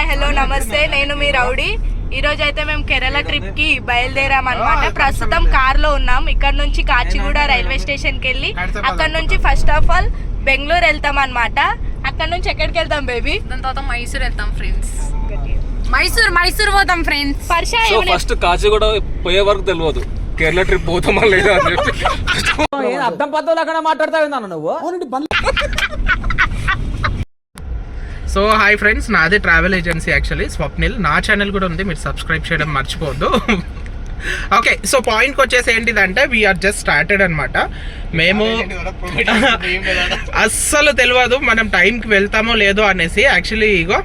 Hi hello నమస్తే, నేను మీ rowdy. ఈ రోజు అయితే మేము కేరళ ట్రిప్ కి బయలుదేరాం అనమాట. ప్రస్తుతం కార్ లో ఉన్నాం. ఇక్కడ నుంచి కాచిగూడ రైల్వే స్టేషన్ కి వెళ్ళి అక్కడ నుంచి ఫస్ట్ ఆఫ్ ఆల్ బెంగళూరు వెళ్తాం అనమాట. అక్కడ నుంచి ఎక్కడికి వెళ్తాం బేబీ? దాని తర్వాత మైసూర్ వెళ్తాం ఫ్రెండ్స్. మైసూర్ పోతాం ఫ్రెండ్స్. ఫస్ట్ కాచిగూడ పోయే వరకు తెలియదు కేరళ ట్రిప్ పోతామా లేదా అని చెప్పి అర్థం పద్ధతులు అక్కడ మాట్లాడతావు నువ్వు. సో హాయ్ ఫ్రెండ్స్, నాది ట్రావెల్ ఏజెన్సీ యాక్చువల్లీ స్వప్నిల్. నా ఛానల్ కూడా ఉంది, మీరు సబ్స్క్రైబ్ చేయడం మర్చిపోవద్దు. ఓకే, సో పాయింట్కి వచ్చేసి ఏంటిదంటే వీఆర్ జస్ట్ స్టార్టెడ్ అనమాట. మేము అస్సలు తెలియదు మనం టైంకి వెళ్తామో లేదో అనేసి. యాక్చువల్లీ ఇగో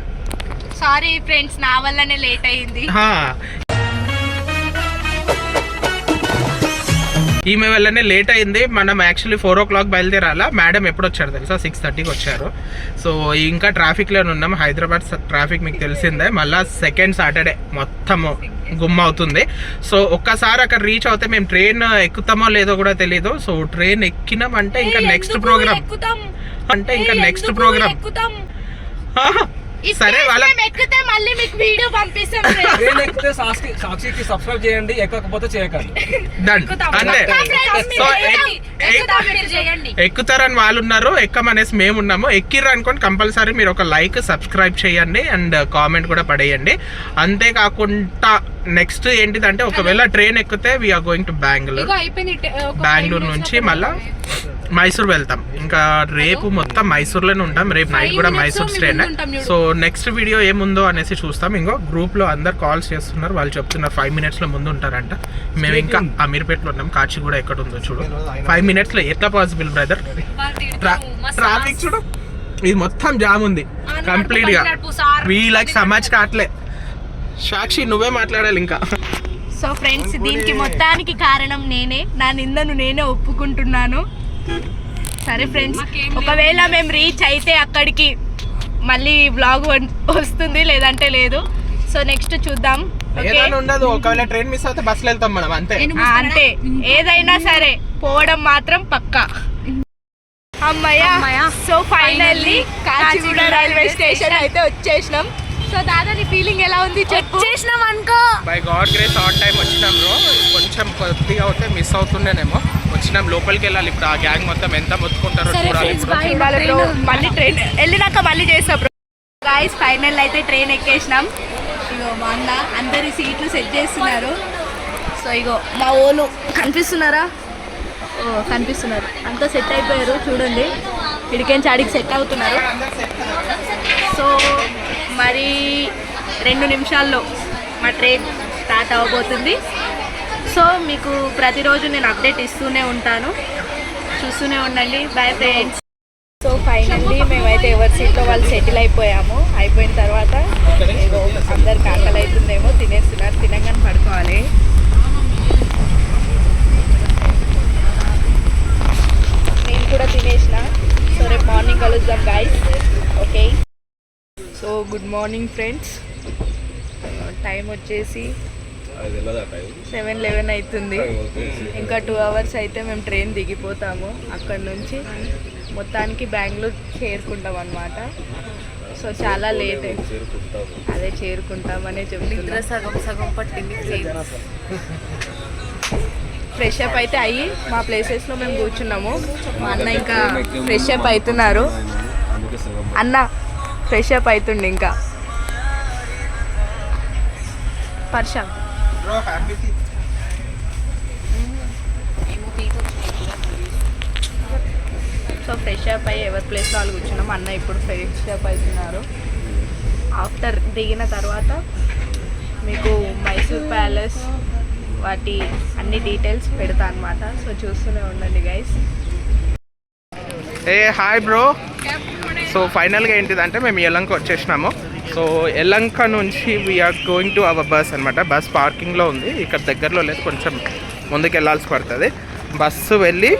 సారీ ఫ్రెండ్స్, నా వల్లనే లేట్ అయింది. ఈమె వల్లనే లేట్ అయింది. మనం యాక్చువల్లీ 4 o'clock బయలుదేరాలా. మేడం ఎప్పుడు వచ్చారు తెలుసా? 6:30కి వచ్చారు. సో ఇంకా ట్రాఫిక్లోనే ఉన్నాం. హైదరాబాద్ ట్రాఫిక్ మీకు తెలిసిందే. మళ్ళీ సెకండ్ సాటర్డే మొత్తము గుమ్మ అవుతుంది. సో ఒక్కసారి అక్కడ రీచ్ అవుతే మేము ట్రైన్ ఎక్కుతామో లేదో కూడా తెలీదు. సో ట్రైన్ ఎక్కినామంటే ఇంకా నెక్స్ట్ ప్రోగ్రామ్ సరే ఎక్కితే మళ్ళీ మీకు వీడియో పంపిస్తాం. సాక్షికి సబ్స్క్రైబ్ చేయండి, ఎక్కకపోతే చేయకండి. అంటే సో ఎక్కుతారని వాళ్ళు ఉన్నారు, ఎక్కమనేసి మేము ఉన్నాము. ఎక్కిర్రు అనుకోండి కంపల్సరీ మీరు ఒక లైక్ సబ్స్క్రైబ్ చేయండి అండ్ కామెంట్ కూడా పడేయండి. అంతేకాకుండా నెక్స్ట్ ఏంటిదంటే ఒకవేళ ట్రైన్ ఎక్కితే వీఆర్ గోయింగ్ టు బెంగళూరు నుంచి మళ్ళా మైసూర్ వెళ్తాం. ఇంకా రేపు మొత్తం మైసూర్లోనే ఉంటాం. రేపు నైట్ కూడా మైసూర్ స్టేనే. సో నెక్స్ట్ వీడియో ఏముందో అనేసి చూస్తాం. ఇంకో గ్రూప్లో అందరు కాల్స్ చేస్తున్నారు, వాళ్ళు చెప్తున్నారు 5 minutesలో ముందు ఉంటారంట. మేము ఇంకా అమీర్పేటలో ఉన్నాం. కాచిగూడ ఎక్కడ ఉందో చూడు. 5 minutesలో ఎట్లా పాసిబుల్ బ్రదర్? ట్రాఫిక్ చూడు, ఇది మొత్తం జామ్ ఉంది కంప్లీట్ గా. వీళ్ళకి సమాజ్ కాట్లే. సాక్షి నువ్వే మాట్లాడాలి ఇంకా. సో ఫ్రెండ్స్, దీనికి మొత్తానికి కారణం నేనే. నా నిందను నేనే ఒప్పుకుంటున్నాను. సరే ఫ్రెండ్స్, ఒకవేళ మేము రీచ్ అయితే అక్కడికి మళ్ళీ వ్లాగ్ వస్తుంది, లేదంటే లేదు. సో నెక్స్ట్ చూద్దాం. ఉండదు, ఒకవేళ ట్రైన్ మిస్ అయితే బస్సులో వెళ్తాం మనం. అంతే అంతే, ఏదైనా సరే పోవడం మాత్రం పక్కా. అమ్మయ్య. So finally Kacheguda railway station అయితే వచ్చేసినాం. సో దాదా నీ ఫీలింగ్ ఎలా ఉంది? వచ్చేసినాం అనుకో. By God grace on time వచ్చినాం బ్రో. కొంచెం కొద్దిగా అవుతే మిస్ అవుతుండేనేమో. వచ్చినాం, లోపలికి వెళ్ళాలి. ఇప్పుడు ఆ గ్యాంగ్ మొత్తం ఎంత మొత్తుకుంటారో చూడాలి. బ్రో మళ్ళీ ట్రైన్ వెళ్ళినాక మళ్ళీ చేస్తా బ్రో. గాయ్స్ ఫైనల్ అయితే ట్రైన్ ఎక్కేసినాం. ఇగో మా అన్న అందరి సీట్లు సెట్ చేస్తున్నారు. సో ఇగో మా ఓను కనిపిస్తున్నారా? కనిపిస్తున్నారు, అంతా సెట్ అయిపోయారు చూడండి. ఇడికేం చాడికి సెట్ అవుతున్నారు. సో మరి 2 నిమిషాల్లో మా ట్రైన్ స్టార్ట్ అవ్వబోతుంది. సో మీకు ప్రతిరోజు నేను అప్డేట్ ఇస్తూనే ఉంటాను, చూస్తూనే ఉండండి. Bye friends. సో ఫైనల్లీ మేమైతే ఎవరి సీట్లో వాళ్ళు సెటిల్ అయిపోయాము. అయిపోయిన తర్వాత ఏదో అందరికి ఆకలి అవుతుందేమో, తినేస్తున్నారు. తినగానే పడుకోవాలి. నేను కూడా తినేసిన. సో రేపు మార్నింగ్ కలుద్దాం guys. Okay. So good morning friends. Time వచ్చేసి 7:11 అవుతుంది. ఇంకా 2 hours అయితే మేము ట్రైన్ దిగిపోతాము. అక్కడ నుంచి మొత్తానికి బెంగళూరు చేరుకుంటాం అన్నమాట. సో చాలా లేట్ అదే చేరుకుంటామనే చెప్తున్నా. సగం పట్టింది. ఫ్రెష్ అప్ అయితే అయ్యి మా ప్లేసెస్లో మేము కూర్చున్నాము. మా అన్న ఇంకా ఫ్రెష్ అప్ అవుతున్నారు. అన్న ఫ్రెష్ అప్ అవుతుండే ఇంకా. పర్షా సో ఫ్రెష్ అప్ అయ్యి ఎవరి ప్లేస్లో వాళ్ళు కూర్చున్నాం. అన్న ఇప్పుడు ఫ్రెష్ అప్ అవుతున్నారు. ఆఫ్టర్ దిగిన తర్వాత మీకు మైసూర్ ప్యాలెస్ వాటి అన్ని డీటెయిల్స్ పెడతా అనమాట. సో చూస్తూనే ఉండండి గైస్. Hi bro. సో ఫైనల్గా ఏంటిదంటే మేము యలంక వచ్చేసినాము. సో యలంక నుంచి we're going to our bus అనమాట. బస్ పార్కింగ్లో ఉంది, ఇక్కడ దగ్గరలో లేదు, కొంచెం ముందుకు వెళ్ళాల్సి పడుతుంది. బస్సు వెళ్ళి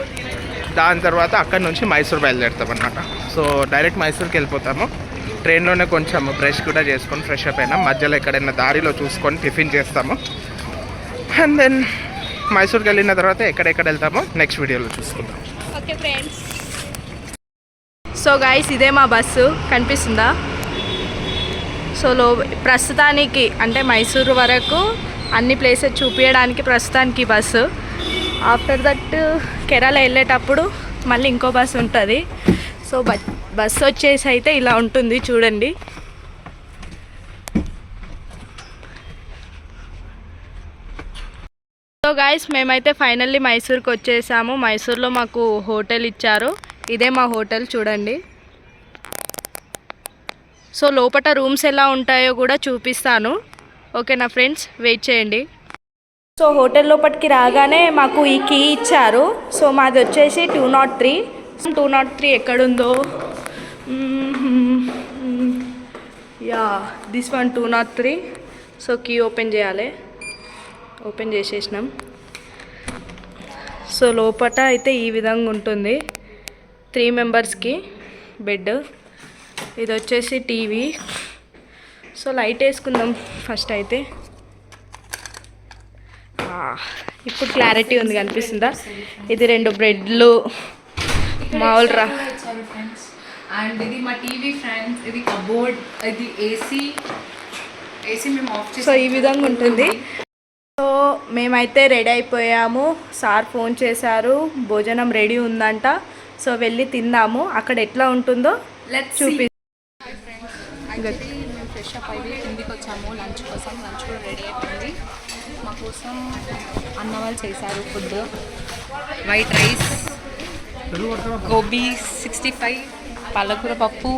దాని తర్వాత అక్కడ నుంచి మైసూర్ బయలుదేరుతాం అనమాట. సో డైరెక్ట్ మైసూర్కి వెళ్ళిపోతాము. ట్రైన్లోనే కొంచెం బ్రష్ కూడా చేసుకొని ఫ్రెష్ అప్ అయినాం. మధ్యలో ఎక్కడైనా దారిలో చూసుకొని టిఫిన్ చేస్తాము. అండ్ దెన్ మైసూర్కి వెళ్ళిన తర్వాత ఎక్కడెక్కడ వెళ్తామో నెక్స్ట్ వీడియోలో చూసుకుందాం. Okay friends. సో గాయ్స్ ఇదే మా బస్సు, కనిపిస్తుందా? సో ప్రస్తుతానికి అంటే మైసూరు వరకు అన్ని ప్లేసెస్ చూపించడానికి ప్రస్తుతానికి బస్సు. ఆఫ్టర్ దట్ కేరళ వెళ్ళేటప్పుడు మళ్ళీ ఇంకో బస్సు ఉంటుంది. సో బస్సు వచ్చేసి అయితే ఇలా ఉంటుంది చూడండి. సో గాయస్ మేమైతే ఫైనల్లీ మైసూర్కి వచ్చేసాము. మైసూర్లో మాకు హోటల్ ఇచ్చారు. ఇదే మా హోటల్ చూడండి. సో లోపల రూమ్స్ ఎలా ఉంటాయో కూడా చూపిస్తాను. ఓకేనా ఫ్రెండ్స్, వెయిట్ చేయండి. సో హోటల్ లోపలికి రాగానే మాకు ఈ కీ ఇచ్చారు. సో మాది వచ్చేసి 203. 203 ఎక్కడుందో, yeah this one 203. So key open చేయాలి. ఓపెన్ చేసేసినాం. సో లోపల అయితే ఈ విధంగా ఉంటుంది. 3 మెంబర్స్కి బెడ్. ఇది వచ్చేసి టీవీ. సో లైట్ వేసుకుందాం ఫస్ట్ అయితే. ఇప్పుడు క్లారిటీ ఉంది, కనిపిస్తుందా? ఇది 2 బ్రెడ్లు మామూలు అండ్ ఇది మా టీవీ ఫ్రెండ్స్, ఇది కబోర్డ్, ఇది ఏసీ మేము ఆఫ్ చేసి. సో ఈ విధంగా ఉంటుంది. సో మేమైతే రెడీ అయిపోయాము. సార్ ఫోన్ చేశారు, భోజనం రెడీ ఉందంట. సో వెళ్ళి తిందాము. అక్కడ ఎట్లా ఉంటుందో చూపి. మేము ఫ్రెష్ అప్ అయ్యి కిందికి వచ్చాము లంచ్ కోసం. లంచ్ కూడా రెడీ అయిపోయింది. మా కోసం అన్న వాళ్ళు చేశారు ఫుడ్. వైట్ రైస్, గోబీ 65, పాలకూర పప్పు,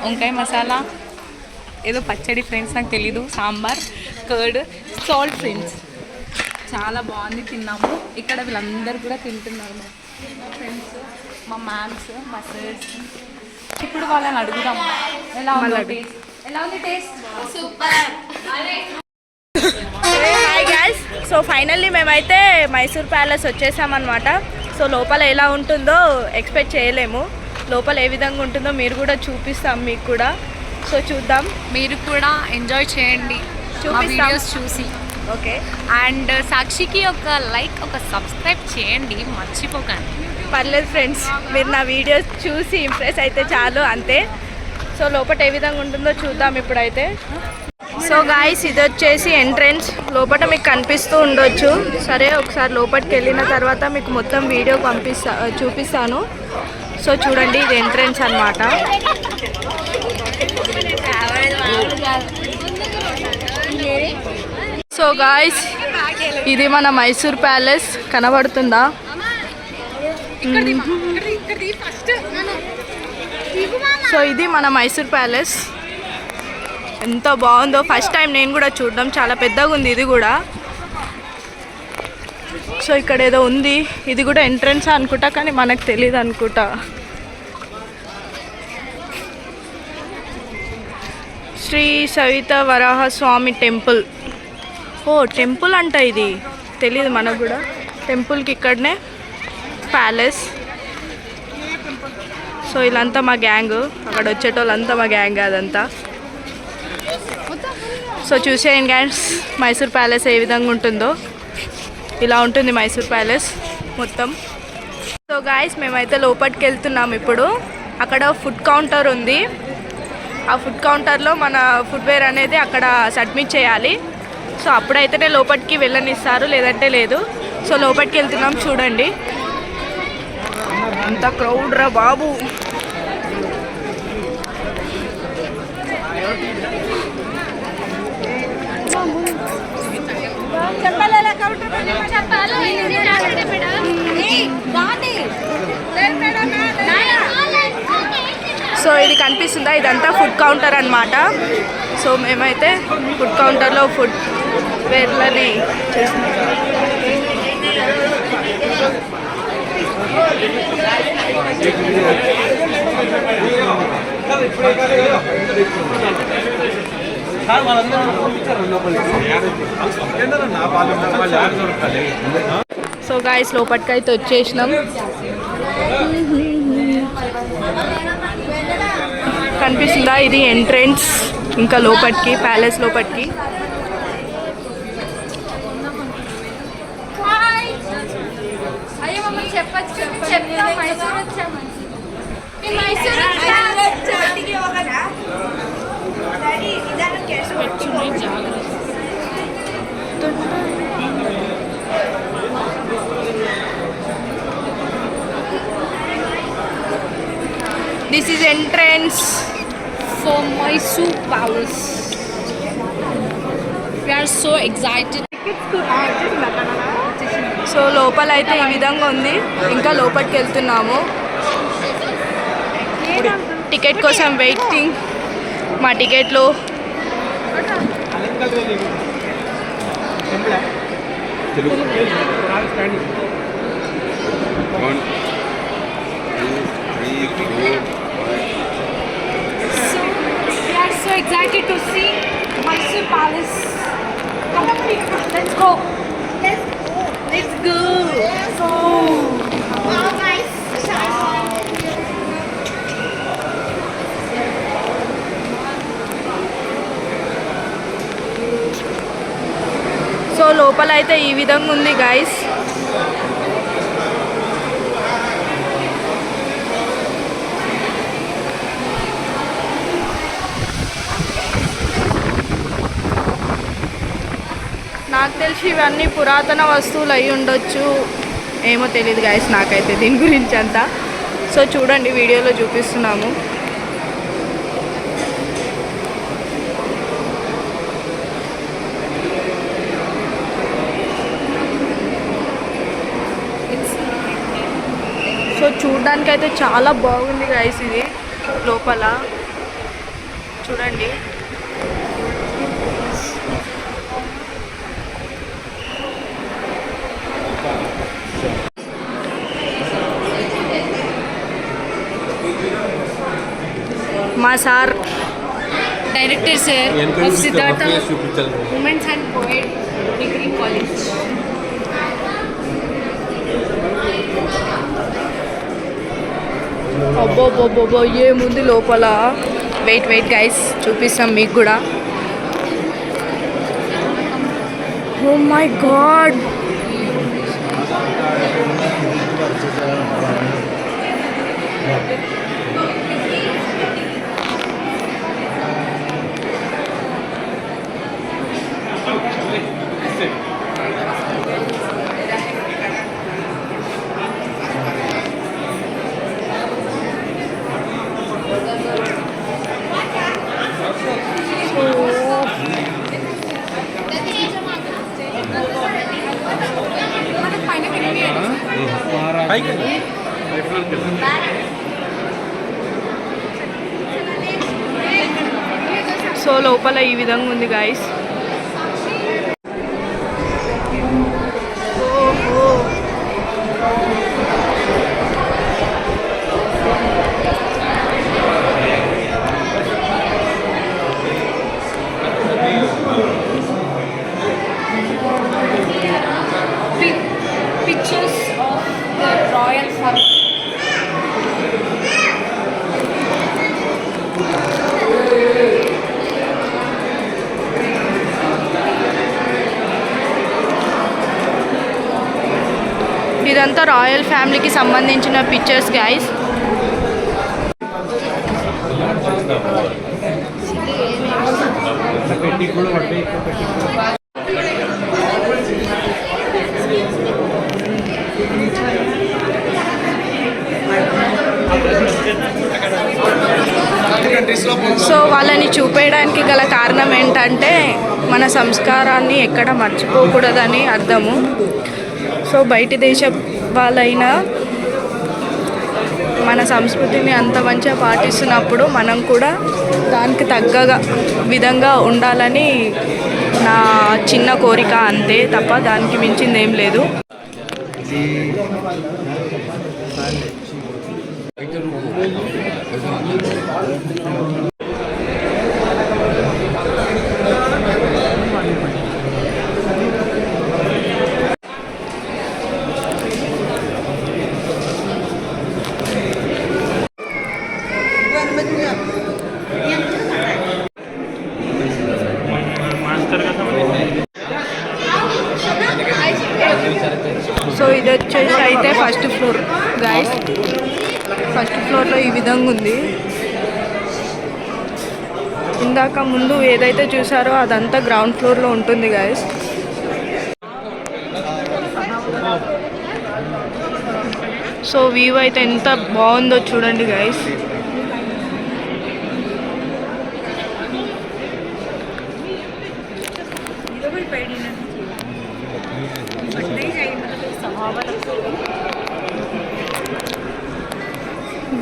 వంకాయ మసాలా, ఏదో పచ్చడి ఫ్రెండ్స్ నాకు తెలీదు, సాంబార్, కర్డ్, సాల్ట్ ఫ్రెండ్స్. చాలా బాగుంది, తిన్నాము. ఇక్కడ వీళ్ళందరూ కూడా తింటున్నారు, మా ఫ్రెండ్స్, మా మ్యామ్స్, మా సర్స్. ఇప్పుడు వాళ్ళని అడుగుదాం ఎలా ఉంది taste. Super. Hi guys. So finally మేమైతే మైసూర్ ప్యాలెస్ వచ్చేసామన్నమాట. సో లోపల ఎలా ఉంటుందో ఎక్స్పెక్ట్ చేయలేము. లోపల ఏ విధంగా ఉంటుందో మీరు కూడా చూపిస్తాం మీకు కూడా. సో చూద్దాం, మీరు కూడా ఎంజాయ్ చేయండి వీడియోస్ చూసి. ఓకే. అండ్ సాక్షికి ఒక లైక్, ఒక సబ్స్క్రైబ్ చేయండి, మర్చిపోకండి. పర్లేదు ఫ్రెండ్స్, మీరు నా వీడియోస్ చూసి ఇంప్రెస్ అయితే చాలు, అంతే. సో లోపల ఏ విధంగా ఉంటుందో చూద్దాం ఇప్పుడైతే. సో గాయ్స్ ఇది వచ్చేసి ఎంట్రన్స్. లోపల మీకు కనిపిస్తూ ఉండొచ్చు. సరే ఒకసారి లోపలికి వెళ్ళిన తర్వాత మీకు మొత్తం వీడియో చూపిస్తాను. సో చూడండి, ఇది ఎంట్రన్స్ అన్నమాట. సో గాయ్స్ ఇది మన మైసూర్ ప్యాలెస్, కనబడుతుందా? సో ఇది మన మైసూర్ ప్యాలెస్. ఎంత బాగుందో, ఫస్ట్ టైం నేను కూడా చూడడం. చాలా పెద్దగా ఉంది ఇది కూడా. సో ఇక్కడ ఏదో ఉంది, ఇది కూడా ఎంట్రన్స్ అనుకుంటా, కానీ మనకు తెలియదు అనుకుంటా. శ్రీ సవిత వరాహ స్వామి టెంపుల్. ఓ టెంపుల్ అంట, ఇది తెలియదు మనకు కూడా. టెంపుల్కి ఇక్కడనే ప్యాలెస్. సో వీళ్ళంతా మా గ్యాంగ్, అక్కడ వచ్చేటోళ్ళంతా మా గ్యాంగ్ అదంతా. సో చూసేయండి గ్యాంగ్స్, మైసూర్ ప్యాలెస్ ఏ విధంగా ఉంటుందో. ఇలా ఉంటుంది మైసూర్ ప్యాలెస్ మొత్తం. సో గాయస్ మేమైతే లోపలికి వెళ్తున్నాం ఇప్పుడు. అక్కడ ఫుడ్ కౌంటర్ ఉంది. ఆ ఫుడ్ కౌంటర్లో మన ఫుడ్వేర్ అనేది అక్కడ సబ్మిట్ చేయాలి. సో అప్పుడైతేనే లోపలికి వెళ్ళనిస్తారు, లేదంటే లేదు. సో లోపలికి వెళ్తున్నాం చూడండి. అంత క్రౌడ్ రా బాబు. సో ఇది కనిపిస్తుందా, ఇదంతా ఫుడ్ కౌంటర్ అన్నమాట. సో మేమైతే ఫుడ్ కౌంటర్లో ఫుడ్ వేర్లని చేస్తున్నాం. సో గాయస్ లోపలికి అయితే వచ్చేసినాం. కనిపిస్తుందా, ఇది ఎంట్రన్స్ ఇంకా లోపలికి, ప్యాలెస్ లోపలికి. పెట్టున్నాయి జాగ్రత్త. This is entrance For Mysore Palace. We are so excited. So లోపల అయితే ఈ విధంగా ఉంది. ఇంకా లోపలికి వెళ్తున్నాము. టికెట్ కోసం వెయిటింగ్. మా టికెట్లు So we are so excited to see Mysore Palace. Come on, let's go. Let's go. So లోపల అయితే ఈ విధంగా ఉంది గైస్. నాకు తెలిసి ఇవన్నీ పురాతన వస్తువులు అయి ఉండొచ్చు, ఏమో తెలియదు గైస్ నాకైతే దీని గురించి అంతా. సో చూడండి వీడియోలో చూపిస్తున్నాము. సో చూడడానికి అయితే చాలా బాగుంది గైస్. ఇది లోపల చూడండి. మా sir Director sir of Siddhartha Women's and Poet Degree College. అబ్బో ఏముంది లోపల. వెయిట్ గైస్ చూపిస్తాం మీకు కూడా. ఓ మై గాడ్, సో లోపల ఈ విధంగా ఉంది గైస్. ఓహో, Pictures of the royal family. ఇదంతా రాయల్ ఫ్యామిలీకి సంబంధించిన పిక్చర్స్ గైస్. సో వాళ్ళని చూపేయడానికి గల కారణం ఏంటంటే మన సంస్కారాన్ని ఎక్కడ మర్చిపోకూడదని అర్థము. సో బయటి దేశ వాళ్ళైనా మన సంస్కృతిని అంత మంచిగా పాటిస్తున్నప్పుడు మనం కూడా దానికి తగ్గ విధంగా ఉండాలని నా చిన్న కోరిక, అంతే తప్ప దానికి మించింది ఏం లేదు. సో ఇది వచ్చేసి అయితే ఫస్ట్ ఫ్లోర్ గైస్. ఫస్ట్ ఫ్లోర్లో ఈ విధంగా ఉంది. ఇందాక ముందు ఏదైతే చూసారో అదంతా గ్రౌండ్ ఫ్లోర్లో ఉంటుంది గైస్. సో వ్యూ అయితే ఎంత బాగుందో చూడండి గైస్.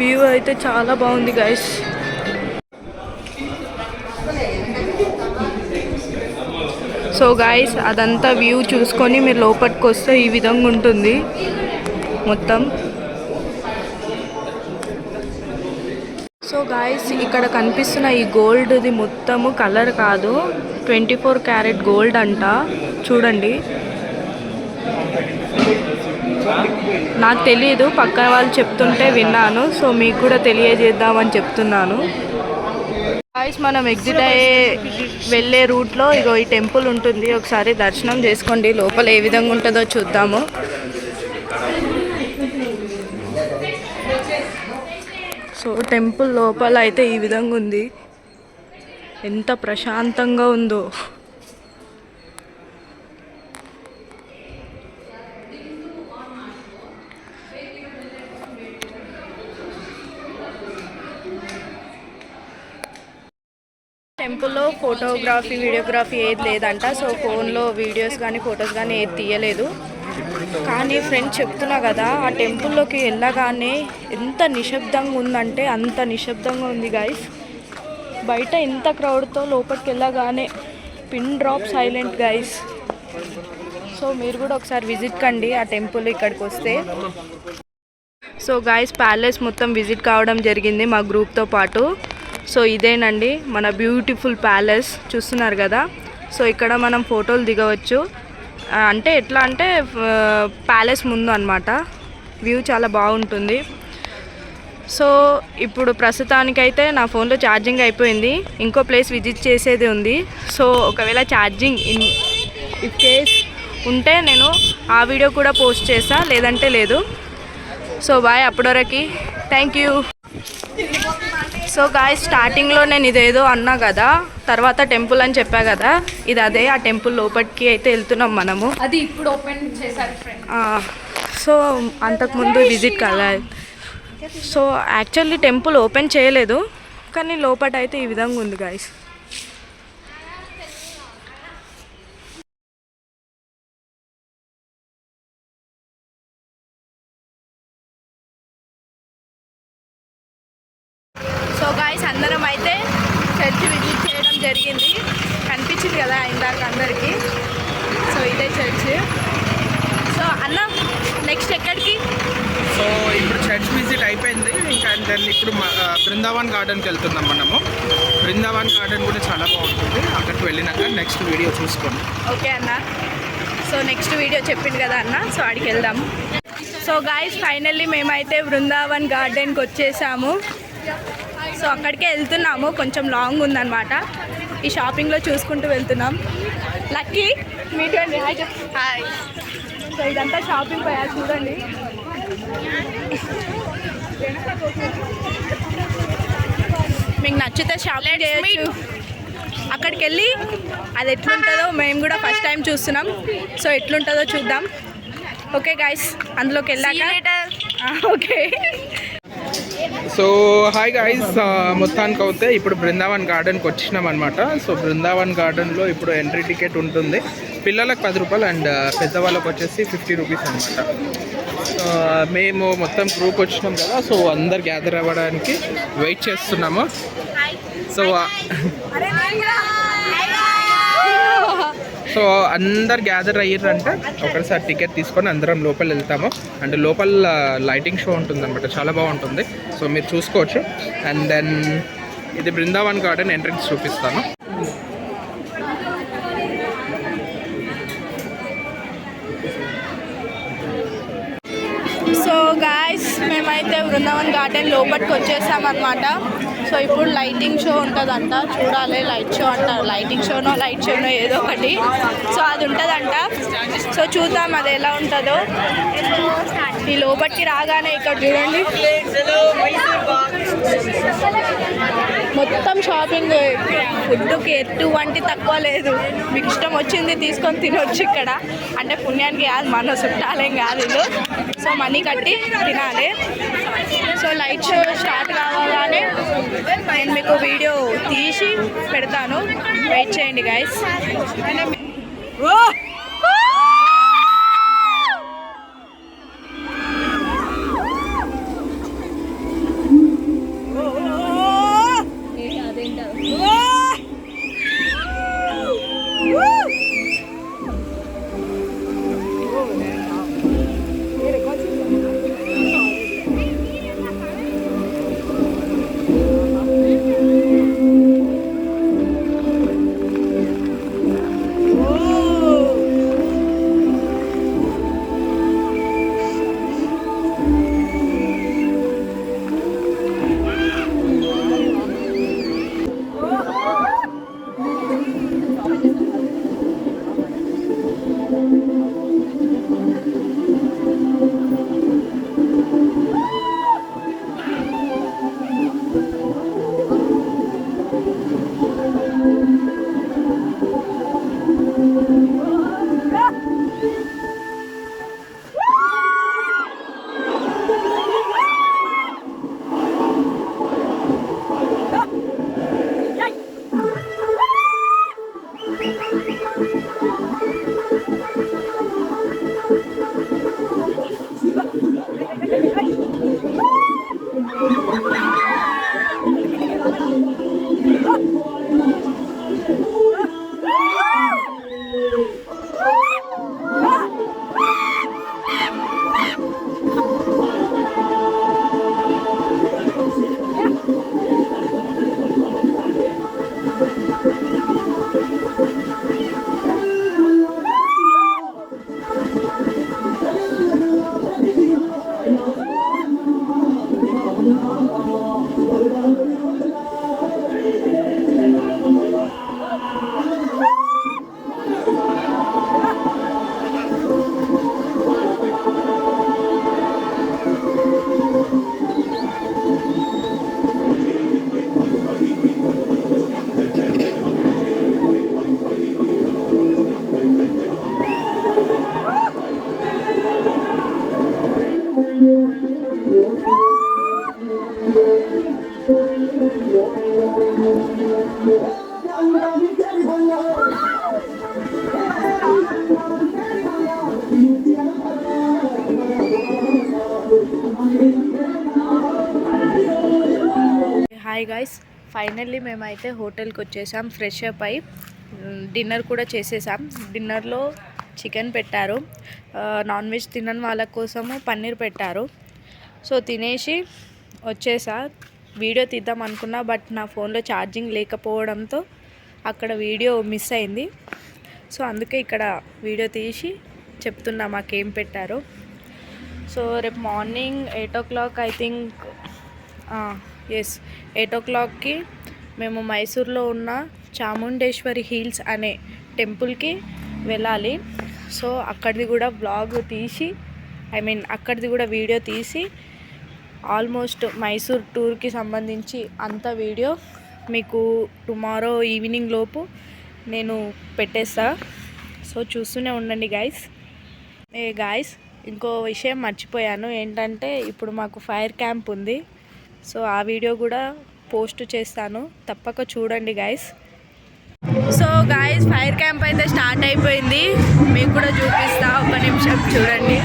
వ్యూ అయితే చాలా బాగుంది గైస్. సో గైస్ అదంతా వ్యూ చూసుకొని మీరు లోపలికి వస్తే ఈ విధంగా ఉంటుంది మొత్తం. సో గాయస్ ఇక్కడ కనిపిస్తున్న ఈ గోల్డ్ది మొత్తము కలర్ కాదు, 24 క్యారెట్ గోల్డ్ అంట. చూడండి, నాకు తెలియదు, పక్కన వాళ్ళు చెప్తుంటే విన్నాను. సో మీకు కూడా తెలియజేద్దామని చెప్తున్నాను. గాయస్ మనం ఎగ్జిట్ అయ్యే వెళ్ళే రూట్లో ఇగో ఈ టెంపుల్ ఉంటుంది. ఒకసారి దర్శనం చేసుకోండి, లోపల ఏ విధంగా ఉంటుందో చూద్దాము. సో టెంపుల్ లోపల అయితే ఈ విధంగా ఉంది, ఎంత ప్రశాంతంగా ఉందో. టెంపుల్లో ఫోటోగ్రఫీ వీడియోగ్రఫీ ఏది లేదంట. సో ఫోన్లో వీడియోస్ కానీ ఫొటోస్ కానీ ఏది తీయలేదు. కానీ ఫ్రెండ్స్ చెప్తున్నా కదా, ఆ టెంపుల్లోకి వెళ్ళగానే ఎంత నిశ్శబ్దంగా ఉందంటే అంత నిశ్శబ్దంగా ఉంది గైస్. బయట ఎంత క్రౌడ్తో లోపలికి వెళ్ళగానే pin drop silent guys. So మీరు కూడా ఒకసారి విజిట్ కండి ఆ టెంపుల్ ఇక్కడికి వస్తే. సో గైస్ ప్యాలెస్ మొత్తం విజిట్ కావడం జరిగింది మా గ్రూప్తో పాటు. సో ఇదేనండి మన బ్యూటిఫుల్ ప్యాలెస్, చూస్తున్నారు కదా. సో ఇక్కడ మనం ఫోటోలు దిగవచ్చు. అంటే ఎట్లా అంటే ప్యాలెస్ ముందు అన్నమాట. వ్యూ చాలా బాగుంటుంది. సో ఇప్పుడు ప్రస్తుతానికైతే నా ఫోన్లో ఛార్జింగ్ అయిపోయింది, ఇంకో ప్లేస్ విజిట్ చేసేది ఉంది. సో ఒకవేళ ఛార్జింగ్ ఇఫ్ కేస్ ఉంటే నేను ఆ వీడియో కూడా పోస్ట్ చేస్తా, లేదంటే లేదు. సో బాయ్ అప్పటివరకు, థ్యాంక్ యూ. సో గాయస్ స్టార్టింగ్లో నేను ఇదేదో అన్నా కదా, తర్వాత టెంపుల్ అని చెప్పా కదా, ఇది అదే. ఆ టెంపుల్ లోపలికి అయితే వెళ్తున్నాం మనము. అది ఇప్పుడు ఓపెన్ చేశారు ఫ్రెండ్. సో అంతకుముందు విజిట్ కాలేదు. సో యాక్చువల్లీ టెంపుల్ ఓపెన్ చేయలేదు, కానీ లోపల అయితే ఈ విధంగా ఉంది గాయస్. సో గాయస్ అందరం అయితే చర్చ్ విజిట్ చేయడం జరిగింది, కనిపించింది కదా ఇందాక అందరికీ. సో ఇదే చర్చ్. సో అన్న నెక్స్ట్ ఎక్కడికి? సో ఇప్పుడు చర్చ్ విజిట్ అయిపోయింది, ఇంకా దాన్ని ఇప్పుడు బృందావన్ గార్డెన్కి వెళ్తున్నాం మనము. బృందావన్ గార్డెన్ కూడా చాలా బాగుంటుంది, అక్కడికి వెళ్ళినాక నెక్స్ట్ వీడియో చూసుకోండి. ఓకే అన్న. సో నెక్స్ట్ వీడియో చెప్పింది కదా అన్న, సో అక్కడికి వెళ్దాం. సో గాయస్ ఫైనల్లీ మేమైతే బృందావన్ గార్డెన్కి వచ్చేసాము. సో అక్కడికే వెళ్తున్నాము, కొంచెం లాంగ్ ఉందన్నమాట. ఈ షాపింగ్లో చూసుకుంటూ వెళ్తున్నాం. లక్కీ మీట్ అండి. హాయ్. సో ఇదంతా షాపింగ్ పోయా చూడండి. మీకు నచ్చితే షాపింగ్ చేయొచ్చు. అక్కడికి వెళ్ళి అది ఎట్లుంటుందో మేము కూడా ఫస్ట్ టైం చూస్తున్నాం. సో ఎట్లుంటుందో చూద్దాం. ఓకే గాయస్, అందులోకి వెళ్ళాక ఓకే. సో హాయ్ గాయ్స్, మొత్తానికి అయితే ఇప్పుడు బృందావన్ గార్డెన్కి వచ్చినాం అనమాట. సో బృందావన్ గార్డెన్లో ఇప్పుడు ఎంట్రీ టికెట్ ఉంటుంది. పిల్లలకు 10 రూపాయలు అండ్ పెద్దవాళ్ళకి వచ్చేసి 50 రూపీస్ అనమాట. మేము మొత్తం గ్రూప్ వచ్చినాం కదా, సో అందరు గ్యాదర్ అవ్వడానికి వెయిట్ చేస్తున్నాము. సో సో అందరు గ్యాదర్ అయ్యారంటే ఒకసారి టికెట్ తీసుకొని అందరం లోపల వెళ్తాము. అండ్ లోపల లైటింగ్ షో ఉంటుంది అనమాట, చాలా బాగుంటుంది. సో మీరు చూసుకోవచ్చు. అండ్ దెన్ ఇది బృందావన్ గార్డెన్ ఎంట్రన్స్ చూపిస్తాను. సో గాయస్ మేమైతే బృందావన్ గార్డెన్ లోపలికి వచ్చేసామన్నమాట. సో ఇప్పుడు లైటింగ్ షో ఉంటుందంట, చూడాలి. లైట్ షో అంటారు, లైటింగ్ షోనో లైట్ షోనో ఏదో ఒకటి. సో అది ఉంటుందంట. సో చూద్దాం అది ఎలా ఉంటుందో. ఈ లోపలికి రాగానే ఇక్కడ చూడండి మొత్తం షాపింగ్. ఫుడ్కి ఎటువంటి తక్కువ లేదు. మీకు ఇష్టం వచ్చింది తీసుకొని తినొచ్చు ఇక్కడ. అంటే పుణ్యానికి కాదు, మన చుట్టాలేం కాదు వీళ్ళు. సో మనీ కట్టి తినాలి. సో లైట్ షో స్టార్ట్ కావాలని నేను మీకు వీడియో తీసి పెడతాను. వెయిట్ చేయండి గైస్. హాయ్ గాయ్స్, ఫైనల్లీ మేమైతే హోటల్కి వచ్చేసాం. ఫ్రెష్ అప్ అయి డిన్నర్ కూడా చేసేసాం. డిన్నర్లో చికెన్ పెట్టారు. నాన్ వెజ్ తినని వాళ్ళ కోసము పన్నీర్ పెట్టారు. సో తినేసి వచ్చేసా. వీడియో తీద్దాం అనుకున్నా, బట్ నా ఫోన్లో ఛార్జింగ్ లేకపోవడంతో అక్కడ వీడియో మిస్ అయింది. సో అందుకే ఇక్కడ వీడియో తీసి చెప్తున్నా మాకేం పెట్టారో. సో రేపు morning 8 o'clock I think, yes 8 o'clockకి మేము మైసూర్లో ఉన్న చాముండేశ్వరి హిల్స్ అనే టెంపుల్కి వెళ్ళాలి. సో అక్కడిది కూడా వ్లాగ్ తీసి, అక్కడిది కూడా వీడియో తీసి ఆల్మోస్ట్ మైసూర్ టూర్కి సంబంధించి అంత వీడియో మీకు టుమారో ఈవినింగ్ లోపు నేను పెట్టేస్తా. సో చూస్తూనే ఉండండి గాయస్. గాయస్, ఇంకో విషయం మర్చిపోయాను. ఏంటంటే ఇప్పుడు మాకు ఫైర్ క్యాంప్ ఉంది. సో ఆ వీడియో కూడా పోస్ట్ చేస్తాను, తప్పక చూడండి guys. So guys, fire camp అయితే స్టార్ట్ అయిపోయింది. మీకు కూడా చూపిస్తా, ఒక నిమిషం చూడండి.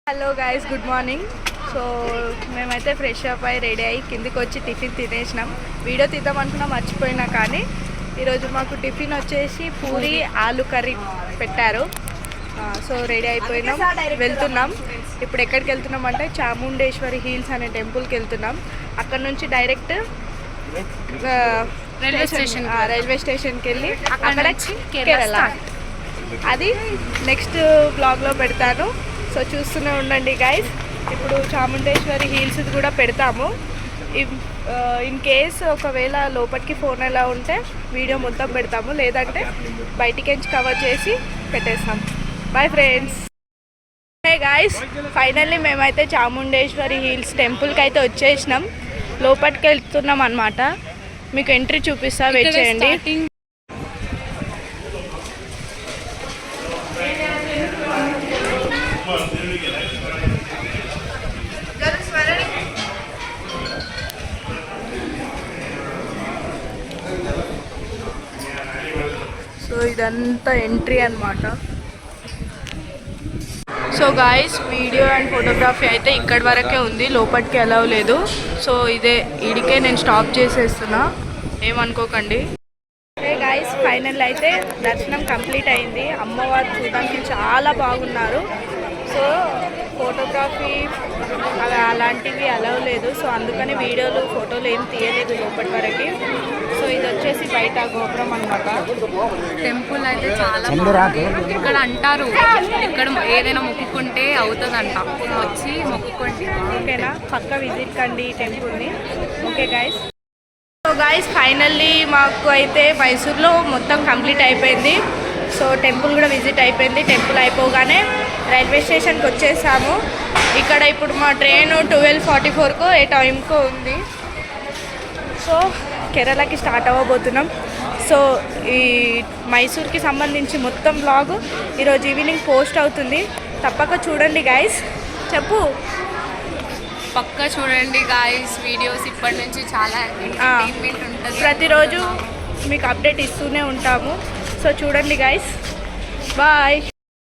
Hello guys, good morning. So మేమైతే ఫ్రెష్ అప్ అయ్యి రెడీ అయ్యి కిందికి వచ్చి టిఫిన్ తినేసినాం. వీడియో తీద్దాం అనుకున్నా మర్చిపోయినా, కానీ ఈరోజు మాకు టిఫిన్ వచ్చేసి పూరి ఆలు కర్రీ పెట్టారు. సో రెడీ అయిపోయినాం, వెళ్తున్నాం. ఇప్పుడు ఎక్కడికి వెళ్తున్నాం అంటే చాముండేశ్వరి హిల్స్ అనే టెంపుల్కి వెళ్తున్నాం. అక్కడ నుంచి డైరెక్ట్ రైల్వే స్టేషన్కి వెళ్ళి అక్కడ కేరళ. అది నెక్స్ట్ బ్లాగ్లో పెడతాను. సో చూస్తూనే ఉండండి గైస్. ఇప్పుడు చాముండేశ్వరి హిల్స్ కూడా పెడతాము. ఇన్ కేస్ ఒకవేళ లోపలికి ఫోన్ ఎలా ఉంటే వీడియో మొత్తం పెడతాము, లేదంటే బయటికి కవర్ చేసి పెట్టేస్తాం. Bye friends. Hey guys, finally మేమైతే చాముండేశ్వరి హిల్స్ టెంపుల్కి అయితే వచ్చేసినాం. లోపలికి వెళ్తున్నాం అనమాట. మీకు ఎంట్రీ చూపిస్తా, వెయిట్ చేయండి. సో ఇదంతా ఎంట్రీ అన్నమాట. So guys, video and photography అయితే ఇక్కడి వరకే ఉంది, లోపలికి అలౌ లేదు. సో ఇదే ఈడికే నేను స్టాప్ చేసేస్తున్నా, ఏమనుకోకండి. హే గాయస్, ఫైనల్ అయితే దర్శనం కంప్లీట్ అయింది. అమ్మవారు చూడడానికి చాలా బాగున్నారు. సో ఫోటోగ్రఫీ అలాంటివి అలౌ లేదు. సో అందుకని వీడియోలు ఫోటోలు ఏం తీయలేదు లోపటి వరకు. సో ఇది వచ్చేసి బయట గోపురం అన్నమాట. టెంపుల్ అయితే చాలా బాగుంది. ఇక్కడ అంటారు ఇక్కడ ఏదైనా మొక్కుకుంటే అవుతుందంట, వచ్చి మొక్కుకోండి. ఓకేనా, పక్క విజిట్ కండి ఈ టెంపుల్ని. Okay guys. So guys, finally మాకు అయితే మైసూర్లో మొత్తం కంప్లీట్ అయిపోయింది. సో టెంపుల్ కూడా విజిట్ అయిపోయింది. టెంపుల్ అయిపోగానే రైల్వే స్టేషన్కి వచ్చేసాము. ఇక్కడ ఇప్పుడు మా ట్రైన్ 12:44 ఏ టైంకో ఉంది. సో కేరళకి స్టార్ట్ అవ్వబోతున్నాం. సో ఈ మైసూర్కి సంబంధించి మొత్తం బ్లాగ్ ఈరోజు ఈవినింగ్ పోస్ట్ అవుతుంది. తప్పక చూడండి గైస్. చెప్పు. పక్కా చూడండి గాయస్ వీడియోస్. ఇప్పటి నుంచి చాలా ఎంటర్టైన్మెంట్ ఉంటుంది. ప్రతిరోజు మీకు అప్డేట్ ఇస్తూనే ఉంటాము. సో చూడండి గైస్. బాయ్.